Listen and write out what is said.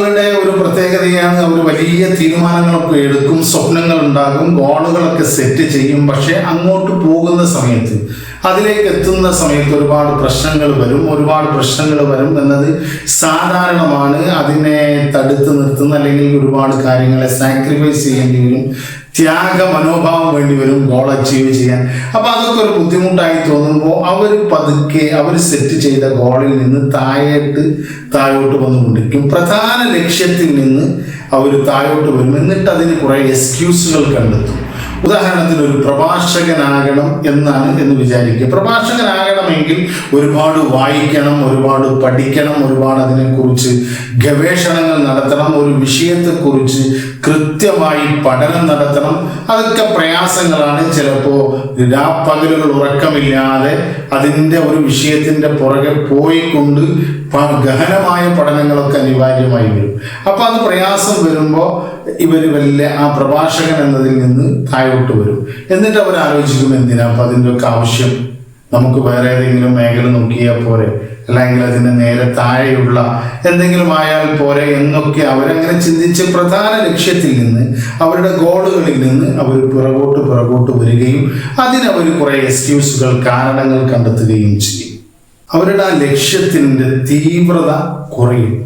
ആളുകളുടെ ഒരു പ്രത്യേകതയാണ്, അവർ വലിയ തീരുമാനങ്ങളൊക്കെ എടുക്കും, സ്വപ്നങ്ങൾ ഉണ്ടാകും, ഗോളുകളൊക്കെ സെറ്റ് ചെയ്യും. പക്ഷെ അങ്ങോട്ട് പോകുന്ന സമയത്ത്, അതിലേക്ക് എത്തുന്ന സമയത്ത് ഒരുപാട് പ്രശ്നങ്ങൾ വരും എന്നത് സാധാരണമാണ്. അതിനെ തടുത്ത് നിർത്തുന്ന അല്ലെങ്കിൽ ഒരുപാട് കാര്യങ്ങളെ സാക്രിഫൈസ് ചെയ്യേണ്ടി വരും, ത്യാഗ മനോഭാവം വേണ്ടി വരും ഗോൾ അച്ചീവ് ചെയ്യാൻ. അപ്പൊ അതൊക്കെ ഒരു ബുദ്ധിമുട്ടായി തോന്നുമ്പോൾ അവർ സെറ്റ് ചെയ്ത ഗോളിൽ നിന്ന് താഴോട്ട് വന്നുകൊണ്ടിരിക്കും. പ്രധാന ലക്ഷ്യത്തിൽ നിന്ന് അവർ താഴോട്ട് വരും. എന്നിട്ട് അതിന് കുറെ എക്സ്ക്യൂസുകൾ കണ്ടെത്തും. ഉദാഹരണത്തിന് ഒരു പ്രഭാഷകനാകണം എന്ന് വിചാരിക്കുക. പ്രഭാഷകനാകണമെങ്കിൽ ഒരുപാട് വായിക്കണം, ഒരുപാട് പഠിക്കണം, ഒരുപാട് അതിനെക്കുറിച്ച് ഗവേഷണങ്ങൾ നടത്തണം, ഒരു വിഷയത്തെക്കുറിച്ച് കൃത്യമായി പഠനം നടത്തണം. അതൊക്കെ പ്രയാസങ്ങളാണ്. ചിലപ്പോൾ രാപ്പകലുകൾ ഉറക്കമില്ലാതെ അതിൻ്റെ ഒരു വിഷയത്തിൻ്റെ പുറകെ പോയിക്കൊണ്ട് ഗഹനമായ പഠനങ്ങളൊക്കെ അനിവാര്യമായി വരും. അപ്പൊ അത് പ്രയാസം വരുമ്പോൾ ഇവർ ആ പ്രഭാഷകൻ എന്നതിൽ നിന്ന് താഴോട്ട് വരും. എന്നിട്ട് അവർ ആലോചിക്കും, എന്തിനാ അപ്പൊ അതിൻ്റെ ഒക്കെ ആവശ്യം, നമുക്ക് വേറെ ഏതെങ്കിലും മേഖല നോക്കിയാൽ പോരെ, അല്ലെങ്കിൽ അതിന് നേരെ താഴെയുള്ള എന്തെങ്കിലും ആയാൽ പോരെ എന്നൊക്കെ അവരങ്ങനെ ചിന്തിച്ച് പ്രധാന ലക്ഷ്യത്തിൽ നിന്ന്, അവരുടെ ഗോളുകളിൽ നിന്ന് അവർ പുറകോട്ട് വരികയും അതിനവർ കുറെ എക്സ്ക്യൂസുകൾ, കാരണങ്ങൾ കണ്ടെത്തുകയും ചെയ്യും. അവരുടെ ആ ലക്ഷ്യത്തിൻ്റെ തീവ്രത കുറയും.